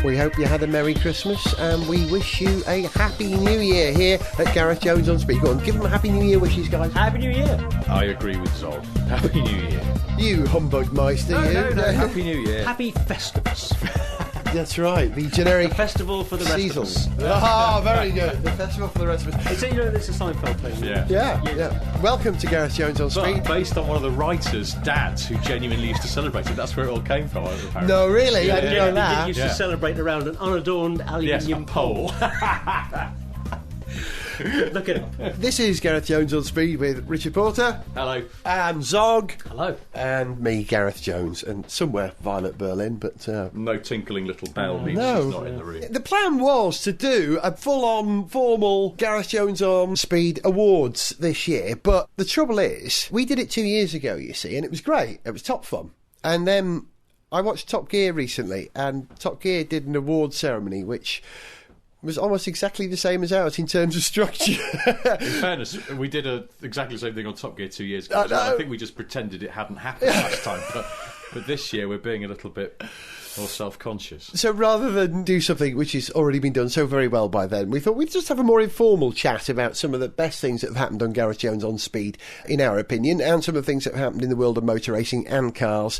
We hope you had a Merry Christmas and we wish you a Happy New Year here at Gareth Jones on Speed. Go on, give them a Happy New Year wishes, guys. Happy New Year. I agree with Zog. Happy New Year. You humbug meister, you. No, Happy New Year. Happy Festivus. That's right, the generic festival for the rest Seasons. of us. Ah, very good. The festival for the rest of us. It's a Seinfeld thing. Yeah. Welcome to Gareth Jones on Speed. But based on one of the writers' dads who genuinely used to celebrate it. That's where it all came from, apparently. No, really? I didn't know He that. used to celebrate around an unadorned aluminium pole. Look it up. This is Gareth Jones on Speed with Richard Porter. Hello. And Zog. Hello. And me, Gareth Jones. And somewhere Violet Berlin, but... No tinkling little bell means No. she's not in the room. The plan was to do a full-on, formal Gareth Jones on Speed Awards this year, but the trouble is, we did it 2 years ago, you see, and it was great. It was top fun. And then I watched Top Gear recently, and Top Gear did an award ceremony, which was almost exactly the same as ours in terms of structure. In fairness, we did exactly the same thing on Top Gear 2 years ago. I think we just pretended it hadn't happened last time. But this year we're being a little bit more self-conscious. So rather than do something which has already been done so very well by then, we thought we'd just have a more informal chat about some of the best things that have happened on Gareth Jones on Speed, in our opinion, and some of the things that have happened in the world of motor racing and cars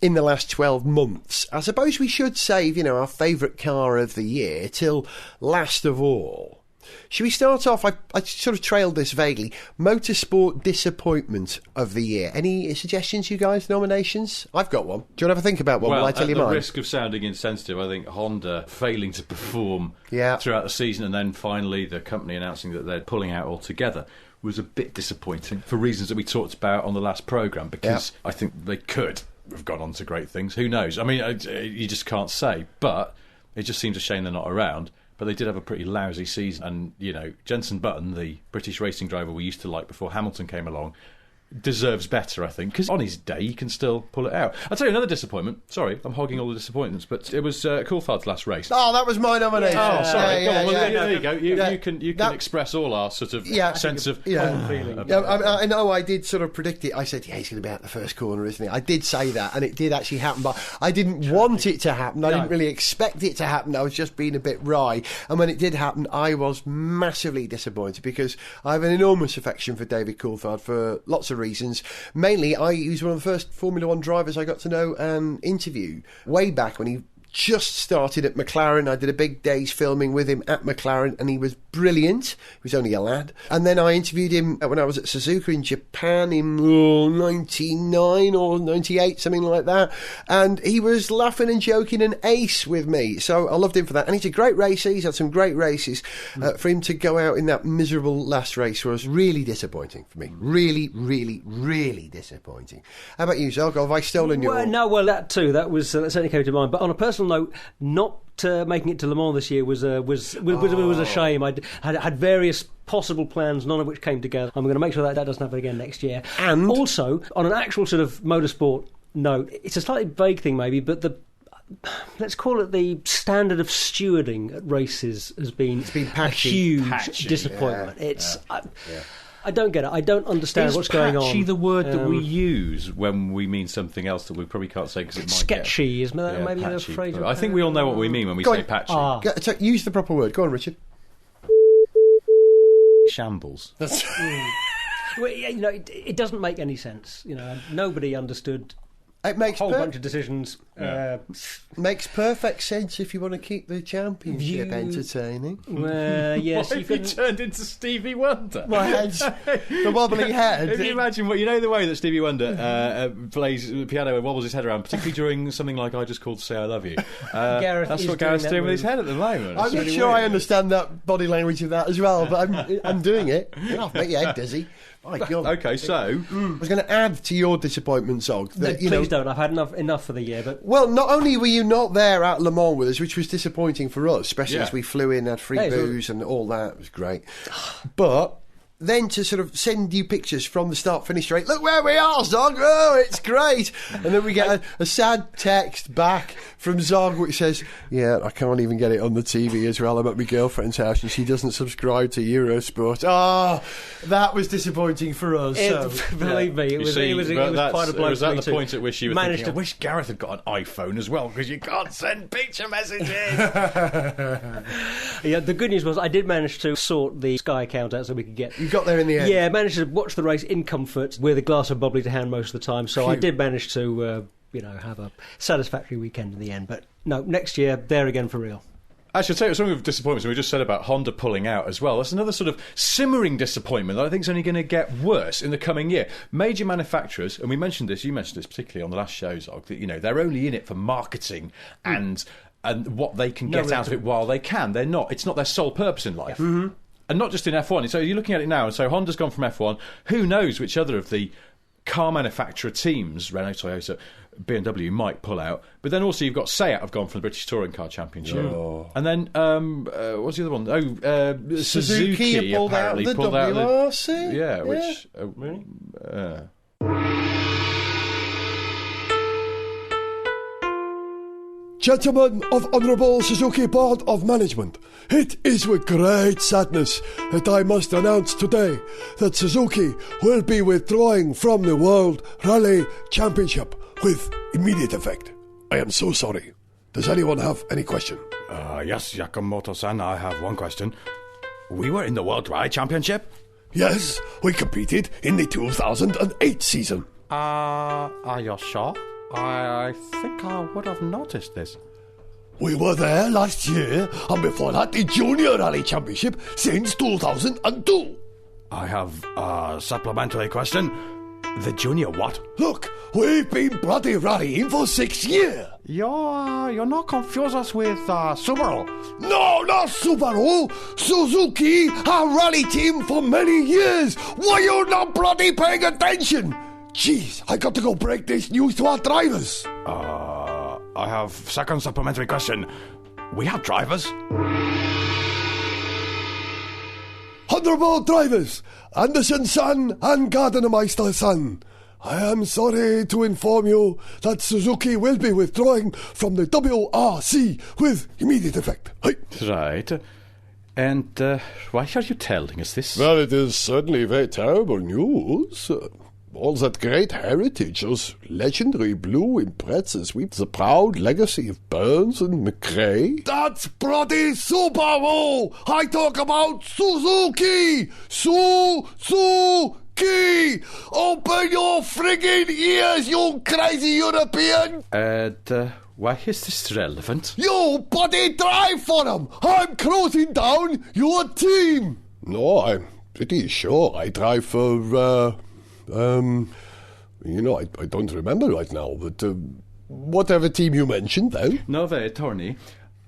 in the last 12 months. I suppose we should save, our favourite car of the year till last of all. Should we start off? I sort of trailed this vaguely. Motorsport Disappointment of the year. Any suggestions, you guys? Nominations? I've got one. Do you want to have a think about one? Well, Will I tell you at the mine? risk of sounding insensitive, I think Honda failing to perform throughout the season and then finally the company announcing that they're pulling out altogether was a bit disappointing for reasons that we talked about on the last programme, because I think they could have gone on to great things. Who knows? I mean, you just can't say. But it just seems a shame they're not around. But they did have a pretty lousy season. And, Jenson Button, the British racing driver we used to like before Hamilton came along, deserves better, I think, because on his day he can still pull it out. I'll tell you another disappointment. Sorry, I'm hogging all the disappointments, but it was Coulthard's last race. Oh, that was my nomination. Oh, sorry. Go on. Well, there you go. You can That- express all our sort of sense of common feeling. Yeah, I know I did sort of predict it. I said, he's going to be out the first corner, isn't he? I did say that, and it did actually happen, but I didn't want it to happen. I didn't really expect it to happen. I was just being a bit wry. And when it did happen, I was massively disappointed, because I have an enormous affection for David Coulthard for lots of reasons. Mainly, he was one of the first Formula One drivers I got to know and interview way back when he just started at McLaren. I did a big day's filming with him at McLaren, and he was brilliant. He was only a lad. And then I interviewed him when I was at Suzuka in Japan in 99 or 98, something like that. And he was laughing and joking and ace with me. So I loved him for that. And he's a great racer. He's had some great races. For him to go out in that miserable last race was really disappointing for me. Really, really, really disappointing. How about you, Zog? Have I stolen your... Well, that too. That certainly came to mind. But on a personal note, not making it to Le Mans this year was a shame. I had various possible plans, none of which came together. I'm going to make sure that doesn't happen again next year. And also, on an actual sort of motorsport note, it's a slightly vague thing maybe, but let's call it the standard of stewarding at races has been a huge disappointment. I don't get it. I don't understand what's going on. Is patchy the word that we use when we mean something else that we probably can't say because it might sketchy, isn't that maybe the phrase? I think we all know what we mean when we say patchy. Use the proper word. Go on, Richard. Shambles. That's... Well, it doesn't make any sense. Nobody understood It makes a whole bunch of decisions. Makes perfect sense if you want to keep the championship entertaining. Well, yes. What if you turned into Stevie Wonder? My head's the wobbly head. If you imagine the way that Stevie Wonder plays the piano and wobbles his head around, particularly during something like I Just Called to Say I Love You. That's what Gareth's doing with his head at the moment. I'm not sure I understand that body language of that as well, but I'm doing it. I'll make your head dizzy. My God. Okay, so I was going to add to your disappointment, Zog. Please don't. I've had enough for the year. But well, not only were you not there at Le Mans with us, which was disappointing for us, especially as we flew in, had free booze and all that. It was great. But then to sort of send you pictures from the start-finish straight. Look where we are, Zog. Oh, it's great. And then we get a sad text back from Zog which says, yeah, I can't even get it on the TV as well. I'm at my girlfriend's house and she doesn't subscribe to Eurosport. Oh, that was disappointing for us. Believe me, it was quite a blow. Was that the point at which you were thinking, I wish Gareth had got an iPhone as well, because you can't send picture messages. Yeah, the good news was I did manage to sort the Sky account out so we could get... You got there in the end? Yeah, managed to watch the race in comfort with a glass of bubbly to hand most of the time, so I did manage to, have a satisfactory weekend in the end. But no, next year, there again for real. I should say, something of disappointment, we just said about Honda pulling out as well. That's another sort of simmering disappointment that I think is only going to get worse in the coming year. Major manufacturers, and you mentioned this particularly on the last show, Zog, that, they're only in it for marketing and what they can get out of it while they can. They're not. It's not their sole purpose in life. Mm-hmm. And not just in F1. So you're looking at it now, and so Honda's gone from F1. Who knows which other of the car manufacturer teams, Renault, Toyota, BMW, might pull out. But then also you've got Seat have gone from the British Touring Car Championship. Oh. And then, what's the other one? Suzuki pulled apparently out the pulled out WRC. Yeah, which... really? Gentlemen of Honourable Suzuki Board of Management, it is with great sadness that I must announce today that Suzuki will be withdrawing from the World Rally Championship with immediate effect. I am so sorry. Does anyone have any question? Yes, Yakamoto-san, I have one question. We were in the World Rally Championship? Yes, we competed in the 2008 season. Are you sure? I think I would have noticed this. We were there last year, and before that the Junior Rally Championship since 2002. I have a supplementary question. The Junior what? Look, we've been bloody rallying for 6 years. You're not confuse us with Subaru. No, not Subaru. Suzuki, our rally team for many years. Why you not bloody paying attention? Jeez, I got to go break this news to our drivers. I have second supplementary question. We have drivers? Honourable drivers, Anderson-san and Gardner-Meister-san, I am sorry to inform you that Suzuki will be withdrawing from the WRC with immediate effect. Hey. Right. And why are you telling us this? Well, it is certainly very terrible news. All that great heritage, those legendary blue imprezas with the proud legacy of Burns and McRae. That's bloody Subaru! I talk about Suzuki! Suzuki! Open your friggin' ears, you crazy European! Why is this relevant? You bloody drive for them! I'm closing down your team! No, I'm pretty sure I drive for, I don't remember right now, but whatever team you mentioned, though. No, Tony.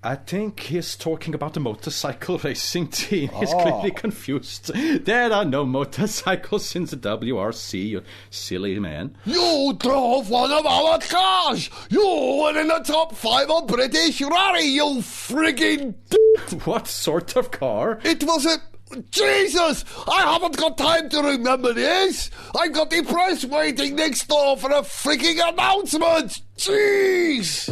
I think he's talking about a motorcycle racing team. He's clearly confused. There are no motorcycles in the WRC, you silly man. You drove one of our cars! You were in the top 5 of British Rally, you friggin' What sort of car? It was a... Jesus! I haven't got time to remember this! I've got the press waiting next door for a freaking announcement! Jeez!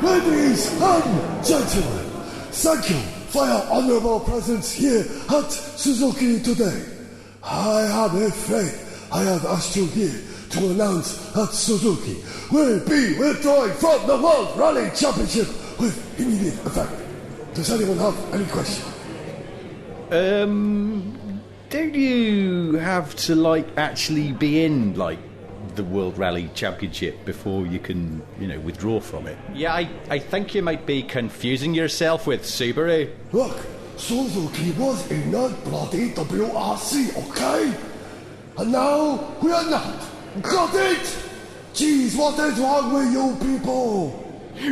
Ladies and gentlemen, thank you for your honourable presence here at Suzuki today. I have a faith I have asked you here to announce that Suzuki will be withdrawing from the World Rally Championship with immediate effect. Does anyone have any question? Don't you have to, actually be in, the World Rally Championship before you can, withdraw from it? Yeah, I think you might be confusing yourself with Subaru. Look, Suzuki was in the bloody WRC, okay? And now we are not. Got it? Jeez, what is wrong with you people?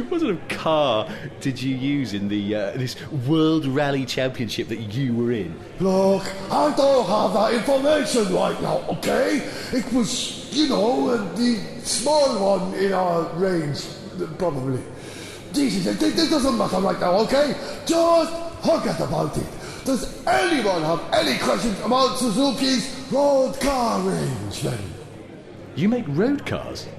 What sort of car did you use in the this World Rally Championship that you were in? Look, I don't have that information right now, okay? It was, the small one in our range, probably. This doesn't matter right now, okay? Just forget about it. Does anyone have any questions about Suzuki's road car arrangement? You make road cars?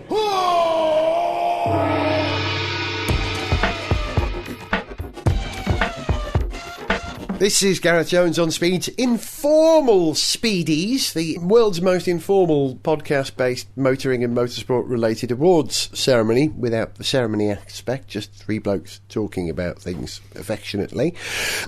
This is Gareth Jones on Speed's Informal Speedies, the world's most informal podcast-based motoring and motorsport-related awards ceremony, without the ceremony aspect, just three blokes talking about things affectionately.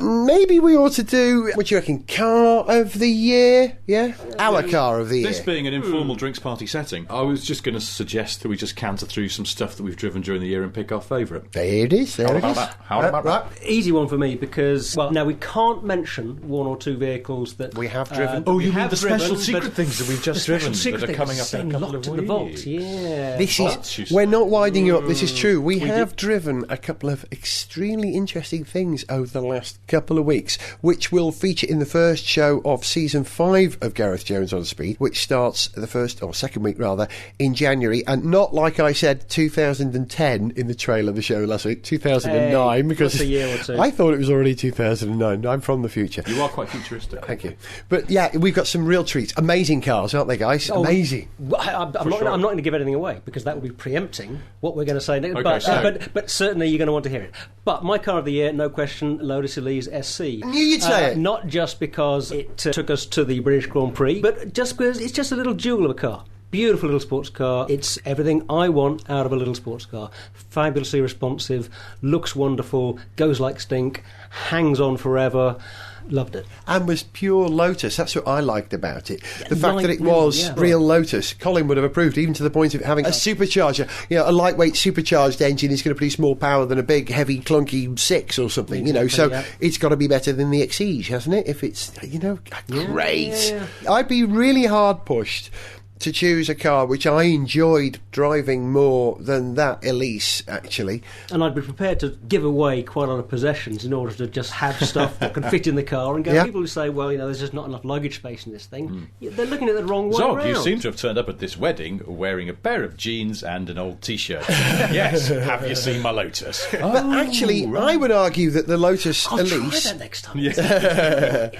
Maybe we ought to do, what do you reckon, car of the year? Yeah? Our car of the year. This being an informal drinks party setting, I was just going to suggest that we just canter through some stuff that we've driven during the year and pick our favourite. There it is. How about that? Easy one for me, because, well, now we can't mention one or two vehicles that we have driven. You mean the special secret things that we've just driven that are coming up in a couple of weeks? The vault, yeah. This is, we're not winding you up, this is true. We have driven a couple of extremely interesting things over the last couple of weeks, which will feature in the first show of Season 5 of Gareth Jones on Speed, which starts the first, or second week rather, in January, and not like I said 2010 in the trailer of the show last week, 2009, because a year or two. I thought it was already 2009. I'm from the future. You are quite futuristic. Thank you. But yeah, we've got some real treats. Amazing cars, aren't they, guys? Amazing. I'm not going to give anything away, because that would be preempting what we're going to say next. Okay, but certainly you're going to want to hear it. But my car of the year, no question, Lotus Elise SC. Knew you'd say it. Not just because it took us to the British Grand Prix, but just because it's just a little jewel of a car. Beautiful little sports car. It's everything I want out of a little sports car. Fabulously responsive, looks wonderful, goes like stink, hangs on forever. Loved it. And was pure Lotus. That's what I liked about it. The fact that it was real Lotus. Colin would have approved, even to the point of having a supercharger. You know, a lightweight supercharged engine is going to produce more power than a big, heavy, clunky 6 or something. You know, so it's got to be better than the Exige, hasn't it? If it's, you know, great. Yeah. I'd be really hard pushed to choose a car which I enjoyed driving more than that Elise, actually. And I'd be prepared to give away quite a lot of possessions in order to just have stuff that can fit in the car and go. Yeah. People who say, well, you know, there's just not enough luggage space in this thing. They're looking at it the wrong way Zog, around. you seem to have turned up at this wedding wearing a pair of jeans and an old T-shirt. Yes, have you seen my Lotus? But actually, I would argue that the Lotus Elise... I'll try that next time. Yeah.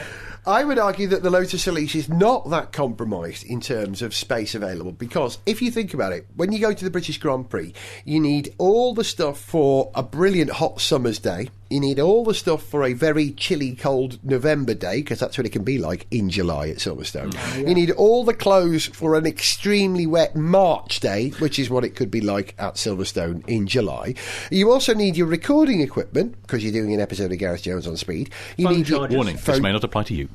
I would argue that the Lotus Elise is not that compromised in terms of space available, because if you think about it, when you go to the British Grand Prix, you need all the stuff for a brilliant hot summer's day. You need all the stuff for a very chilly, cold November day, because that's what it can be like in July at Silverstone. You need all the clothes for an extremely wet March day, which is what it could be like at Silverstone in July. You also need your recording equipment, because you're doing an episode of Gareth Jones on Speed. You need chargers. Warning, this may not apply to you.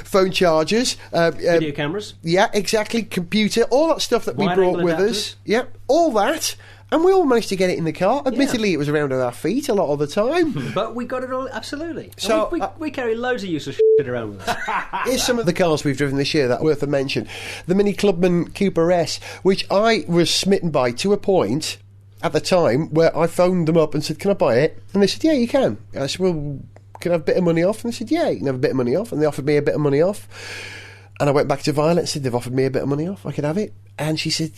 Phone chargers. Video cameras. Yeah, exactly. Computer. All that stuff that we brought with us. Yep, all that. And we all managed to get it in the car. Admittedly, it was around at our feet a lot of the time. But we got it all, absolutely. So we carry loads of useless shit around with us. Here's some of the cars we've driven this year that are worth a mention. The Mini Clubman Cooper S, which I was smitten by to a point at the time where I phoned them up and said, can I buy it? And they said, yeah, you can. I said, well, can I have a bit of money off? And they said, yeah, you can have a bit of money off. And they offered me a bit of money off. And I went back to Violet and said, they've offered me a bit of money off, I could have it. And she said,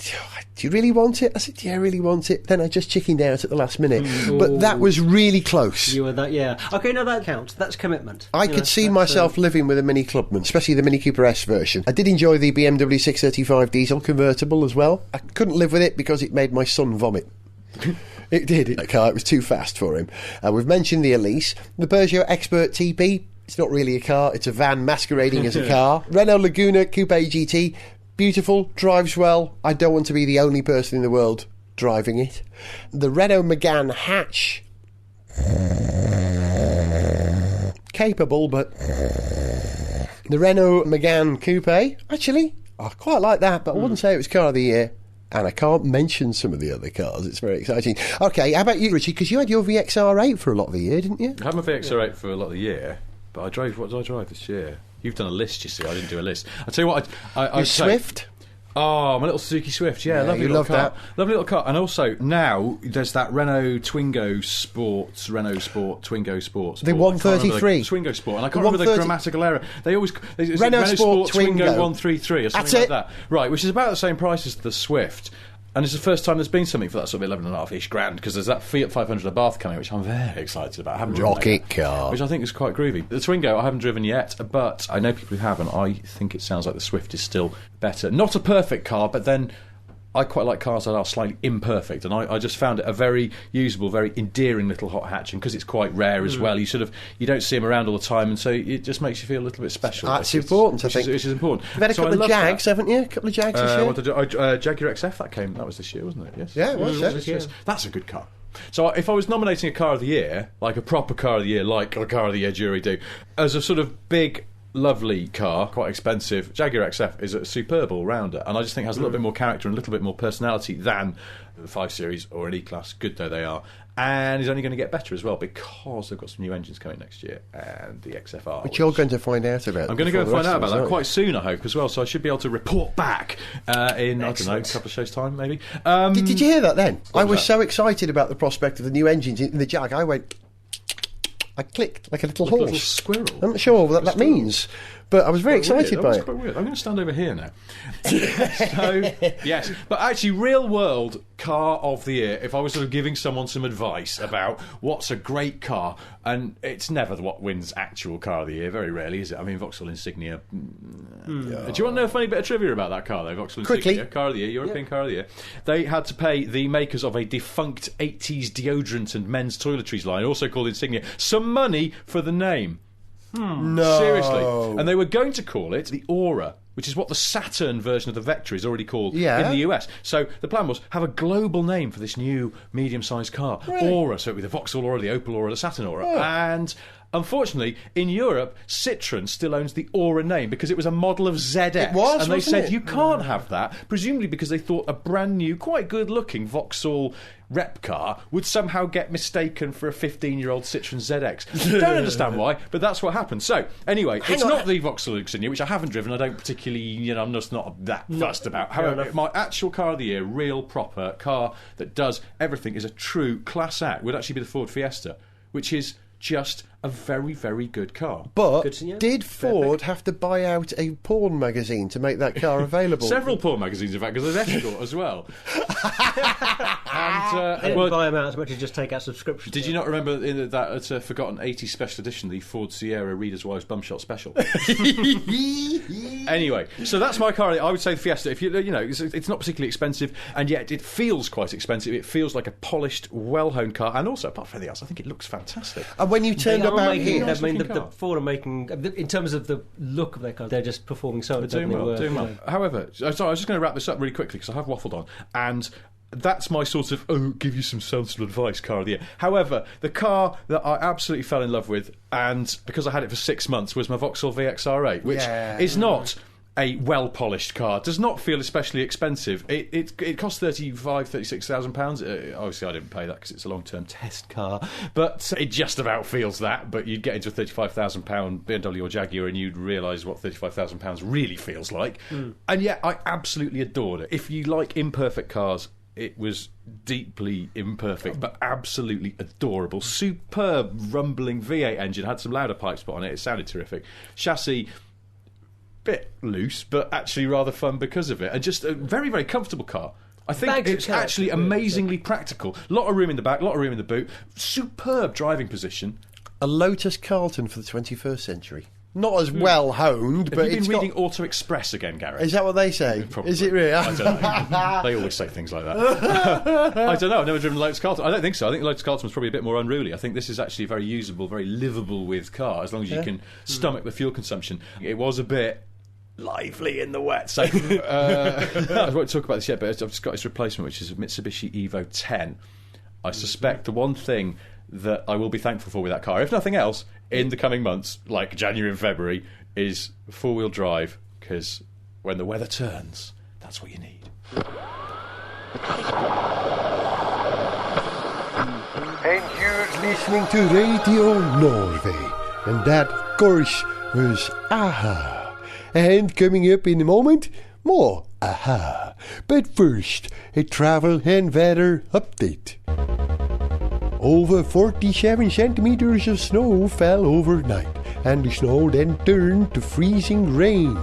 do you really want it? I said, yeah, I really want it. Then I just chickened out at the last minute. But that was really close. You were that, yeah. OK, now that counts. That's commitment. I could see myself living with a Mini Clubman, especially the Mini Cooper S version. I did enjoy the BMW 635 diesel convertible as well. I couldn't live with it because it made my son vomit. It did. That car, it was too fast for him. We've mentioned the Elise. The Peugeot Expert TP. It's not really a car, it's a van masquerading as a car. Renault Laguna Coupe GT, beautiful, drives well. I don't want to be the only person in the world driving it. The Renault Megane hatch, capable, but the Renault Megane Coupe, actually, I quite like that, but I wouldn't say it was car of the year. And I can't mention some of the other cars. It's very exciting. OK, how about you, Richie? Because you had your VXR8 for a lot of the year, didn't you? I had my VXR8 for a lot of the year, but what did I drive this year? You've done a list, you see. I didn't do a list. I'll tell you what, Your Swift? Oh, my little Suzuki Swift, yeah, lovely little car. That. Lovely little car. And also, now, there's that Renault Twingo Sport. The 133. Twingo Sport. And I can't remember the grammatical error. They always... Renault Sport Twingo 133 or something like that. Right, which is about the same price as the Swift. And it's the first time there's been something for that sort of 11.5-ish grand, because there's that Fiat 500 Abarth coming, which I'm very excited about. I haven't driven rocket car, which I think is quite groovy. The Twingo I haven't driven yet, but I know people who have, and I think it sounds like the Swift is still better. Not a perfect car, but then I quite like cars that are slightly imperfect, and I just found it a very usable, very endearing little hot hatch, and because it's quite rare as well, you don't see them around all the time, and so it just makes you feel a little bit special. That's important, I think. Which is important. You've had a couple of Jags, haven't you? A couple of Jags this year? Jaguar XF, that was this year, wasn't it? Yes. Yeah, it was. Yes. That's a good car. So if I was nominating a car of the year, like a proper car of the year, like a car of the year jury do, as a sort of big, lovely car, quite expensive, Jaguar XF is a superb all-rounder, and I just think it has a little bit more character and a little bit more personality than the 5 Series or an E-Class, good though they are, and is only going to get better as well because they've got some new engines coming next year, and the XFR, which you're going to find out about. I'm going to go and find out about that quite soon, I hope, as well, so I should be able to report back in, I don't know, a couple of shows' time maybe. Did you hear that then? I was so excited about the prospect of the new engines in the Jag, I clicked like a little horse. A little squirrel. I'm not sure what that means, but I was very excited by it. Quite weird. I'm going to stand over here now. So, yes. But actually, real world car of the year, if I was sort of giving someone some advice about what's a great car, and it's never what wins actual car of the year, very rarely, is it? I mean, Vauxhall Insignia. Do you want to know a funny bit of trivia about that car, though? Vauxhall Insignia, car of the year, European car of the year. They had to pay the makers of a defunct 80s deodorant and men's toiletries line, also called Insignia, some money for the name. No. Seriously. And they were going to call it the Aura, which is what the Saturn version of the Vectra is already called in the US. So the plan was have a global name for this new medium-sized car. Right. Aura, so it would be the Vauxhall Aura, the Opel Aura, the Saturn Aura. Oh. And unfortunately, in Europe, Citroën still owns the Aura name because it was a model of ZX. It was, and they said, you can't have that, presumably because they thought a brand new, quite good-looking Vauxhall rep car would somehow get mistaken for a 15-year-old Citroën ZX. Don't understand why, but that's what happened. So, anyway, it's not the Vauxhall Insignia, which I haven't driven. I don't particularly, I'm just not that fussed about. However, my actual car of the year, real, proper car that does everything, is a true class act, would actually be the Ford Fiesta, which is just a very, very good car. But did Ford have to buy out a porn magazine to make that car available? Several porn magazines, in fact, because there's Escort as well. They didn't buy them out as much as just take out subscriptions. Did you not remember that forgotten 80s special edition, the Ford Sierra Reader's Wives Bumshot Special? Anyway, so that's my car. I would say the Fiesta. If it's not particularly expensive, and yet it feels quite expensive. It feels like a polished, well-honed car, and also, apart from anything else, I think it looks fantastic. And when you turned up out here, the Ford are making, in terms of the look of their car, they're just performing so doing well. However, sorry, I was just going to wrap this up really quickly because I have waffled on, and that's my sort of give you some sensible advice car of the year. However, the car that I absolutely fell in love with, and because I had it for 6 months, was my Vauxhall VXR8, which is not a well-polished car, does not feel especially expensive. It costs £36,000. Obviously, I didn't pay that because it's a long-term test car, but it just about feels that. But you'd get into a £35,000 BMW or Jaguar and you'd realise what £35,000 really feels like. And yet, I absolutely adored it. If you like imperfect cars, it was deeply imperfect, but absolutely adorable. Superb rumbling V8 engine, had some louder pipes put on it. It sounded terrific. Chassis, bit loose, but actually rather fun because of it, and just a very, very comfortable car. I think it's actually amazingly practical. A lot of room in the back, a lot of room in the boot. Superb driving position. A Lotus Carlton for the 21st century. Not as well honed, but Have you been reading Auto Express again, Gareth? Is that what they say? Probably. Is it really? I don't know. They always say things like that. I don't know. I've never driven a Lotus Carlton. I don't think so. I think the Lotus Carlton was probably a bit more unruly. I think this is actually a very usable, very livable with car, as long as you can stomach the fuel consumption. It was a bit lively in the wet. So I won't talk about this yet, but I've just got its replacement, which is a Mitsubishi Evo 10. I suspect the one thing that I will be thankful for with that car, if nothing else, in the coming months, like January and February, is four-wheel drive, because when the weather turns, that's what you need. And you're listening to Radio Norway, and that, of course, was AHA. And coming up in a moment, more AHA. But first, a travel and weather update. Over 47 centimeters of snow fell overnight, and the snow then turned to freezing rain,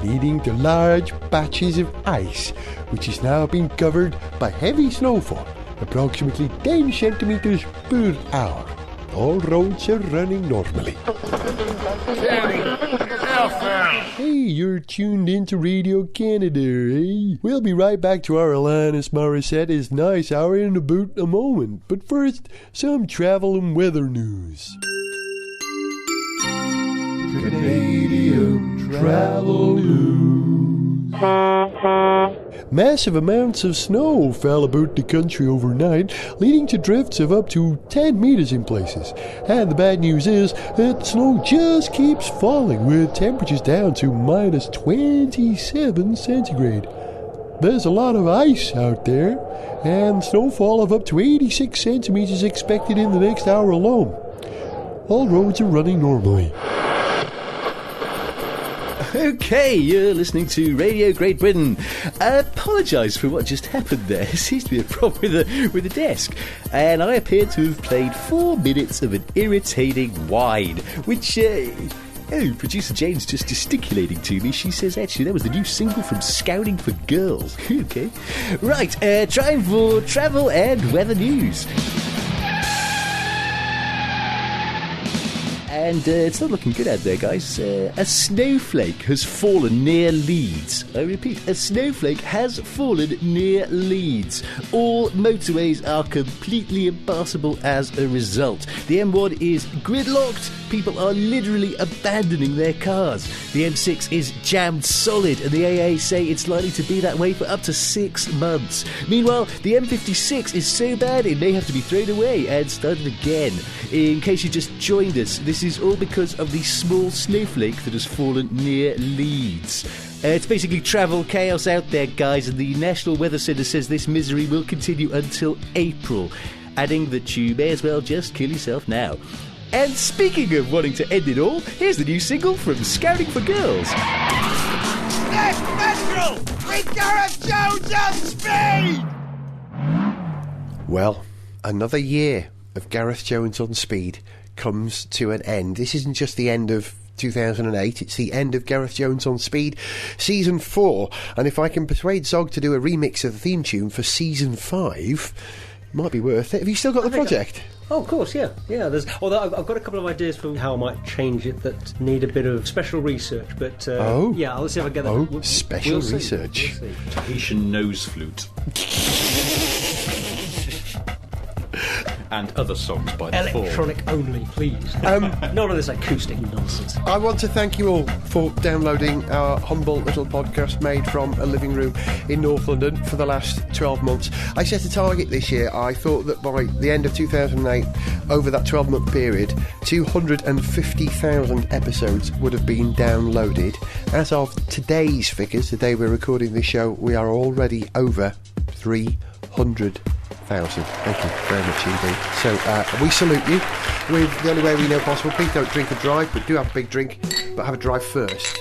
leading to large patches of ice, which is now being covered by heavy snowfall, approximately 10 centimeters per hour. All roads are running normally. Hey, you're tuned into Radio Canada, eh? We'll be right back to our Alanis Morissette's Nice Hour in about a moment. But first, some travel and weather news. Canadian Travel News. Massive amounts of snow fell about the country overnight, leading to drifts of up to 10 meters in places. And the bad news is that snow just keeps falling, with temperatures down to minus 27 centigrade. There's a lot of ice out there, and snowfall of up to 86 centimeters expected in the next hour alone. All roads are running normally. Okay, you're listening to Radio Great Britain. I apologise for what just happened there. There seems to be a problem with the desk. And I appear to have played 4 minutes of an irritating whine, which... producer Jane's just gesticulating to me. She says, actually, that was the new single from Scouting for Girls. Okay. Right, time for travel and weather news. And it's not looking good out there, guys. A snowflake has fallen near Leeds. I repeat, a snowflake has fallen near Leeds. All motorways are completely impassable as a result. The M1 is gridlocked. People are literally abandoning their cars. The M6 is jammed solid, and the AA say it's likely to be that way for up to 6 months. Meanwhile, the M56 is so bad it may have to be thrown away and started again. In case you just joined us, this is all because of the small snowflake that has fallen near Leeds. It's basically travel chaos out there, guys, and the National Weather Centre says this misery will continue until April, adding that you may as well just kill yourself now. And speaking of wanting to end it all, here's the new single from Scouting for Girls. Next Metro with Gareth Jones on Speed! Well, another year of Gareth Jones on Speed comes to an end. This isn't just the end of 2008, it's the end of Gareth Jones on Speed Season 4. And if I can persuade Zog to do a remix of the theme tune for Season 5, it might be worth it. Have you still got the project? Oh, of course, yeah. Although I've got a couple of ideas for how I might change it that need a bit of special research, but yeah, I'll see if I get that. Special research. We'll see. Tahitian nose flute. And other songs by the Electronic only, please. None of this acoustic nonsense. I want to thank you all for downloading our humble little podcast made from a living room in North London for the last 12 months. I set a target this year. I thought that by the end of 2008, over that 12-month period, 250,000 episodes would have been downloaded. As of today's figures, the day we're recording this show, we are already over 300,000. Thank you very much indeed. So we salute you with the only way we know possible. Please don't drink and drive, but do have a big drink, but have a drive first.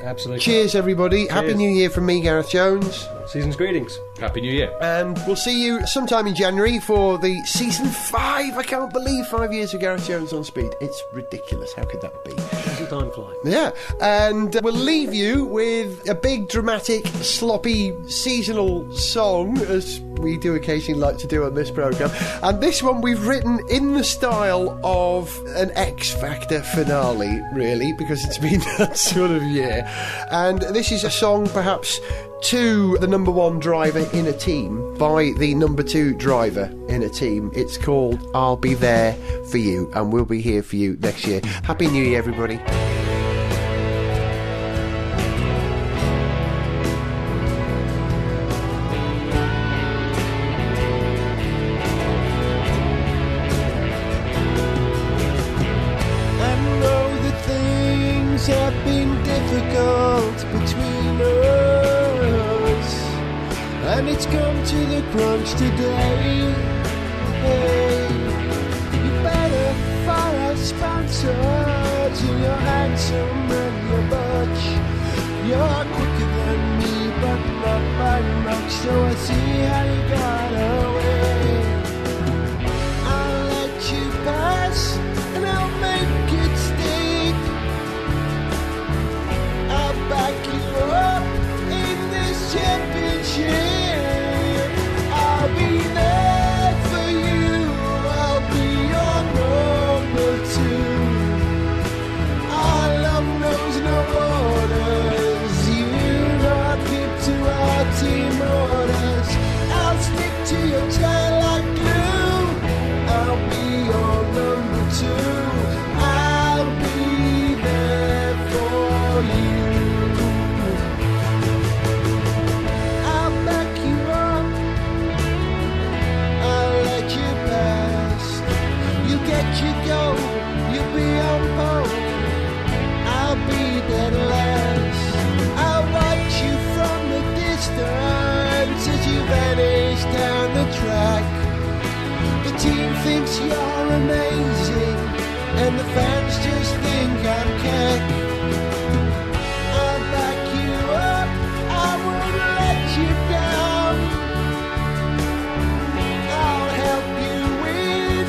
Absolutely. Cheers, everybody. Cheers. Happy New Year from me, Gareth Jones. Season's greetings. Happy New Year. And we'll see you sometime in January for the Season 5. I can't believe 5 years of Gareth Jones on Speed. It's ridiculous. How could that be? Doesn't time fly? Yeah. And we'll leave you with a big, dramatic, sloppy, seasonal song, as we do occasionally like to do on this programme. And this one we've written in the style of an X Factor finale, really, because it's been that sort of year. And this is a song, perhaps, to the number 1 driver in a team by the number 2 driver in a team. It's called I'll Be There For You, and we'll be here for you next year. Happy New Year, everybody. I know that things have been difficult between us, and it's come to the crunch today. Hey, you better find a sponsor to your handsome and your butch. You're quicker than me, but not by much, so I see how you got away. I'll let you pass, and I'll make it stay. thinks you're amazing, and the fans just think I'm keck. I'll back you up, I won't let you down. I'll help you win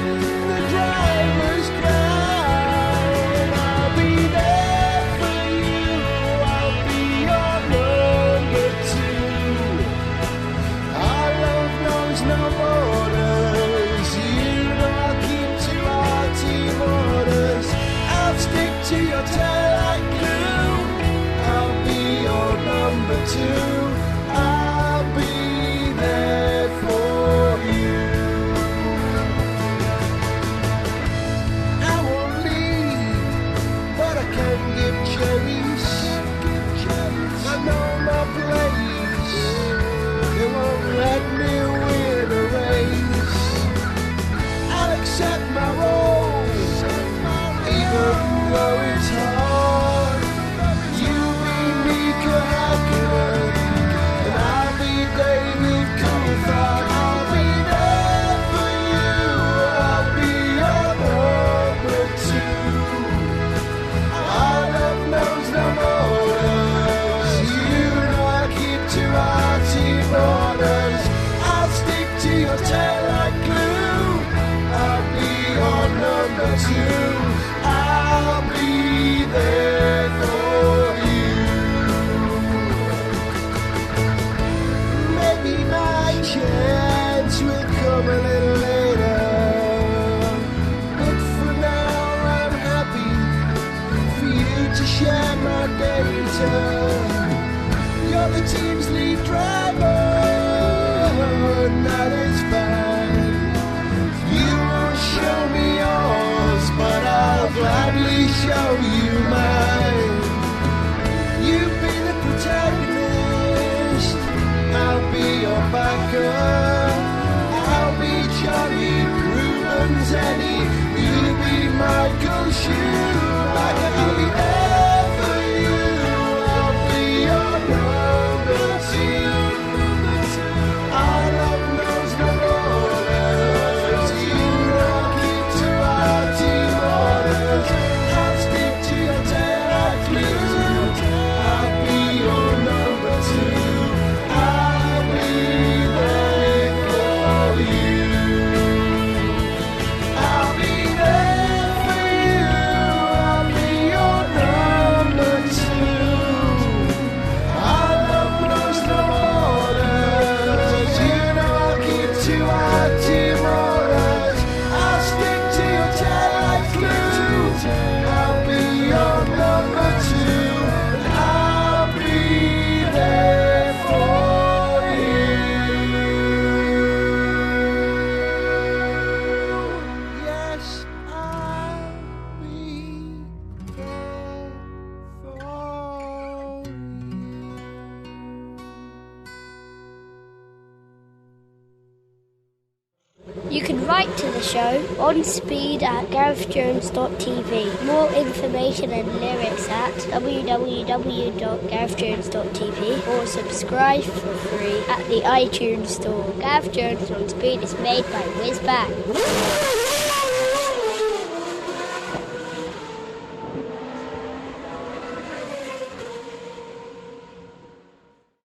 the driver's crown. I'll be there for you, I'll be your number two. Our love knows no borders, you know I'll keep to our team orders. I'll stick to your tail like glue, I'll be your number two. I'll be there for you. I won't leave, but I can give chase. I know my place, they won't let me win a race. I'll accept my role, even though it's hard. You be Mika Hakkinen, and I'll be David Coulthard. I'll be there for you, I'll be your number two. Our love knows no borders, you know I keep to our team orders. I'll stick to your tail like glue, I'll be your number two. I'll be there for you. Maybe my chance will come a little later, but for now I'm happy for you to share my data. You're the team's lead driver, and that is fine. You won't show me yours, but I'll gladly show you mine. You be the protagonist, I'll be your backer. I'll be Johnny Crewman's Eddie, you be Michael Schumacher. I'll be there for you, I'll be your number two. Our love knows no borders, you know I'll keep to our team orders. I'll stick to your tail like glue, I'll be your number two. I'll be there for you. I'll be there for you, I'll be your number two. Our love knows no borders, you know I'll keep to our team orders. I'll stick to your tail like glue, I'll be your number two. I'll be there for you. Yes, I'll be there for you. You can write to the show on speed at garethjones.tv. More information and lyrics at www.garethjones.tv or subscribe for free at the iTunes store. Gareth Jones on Speed is made by Whizbang.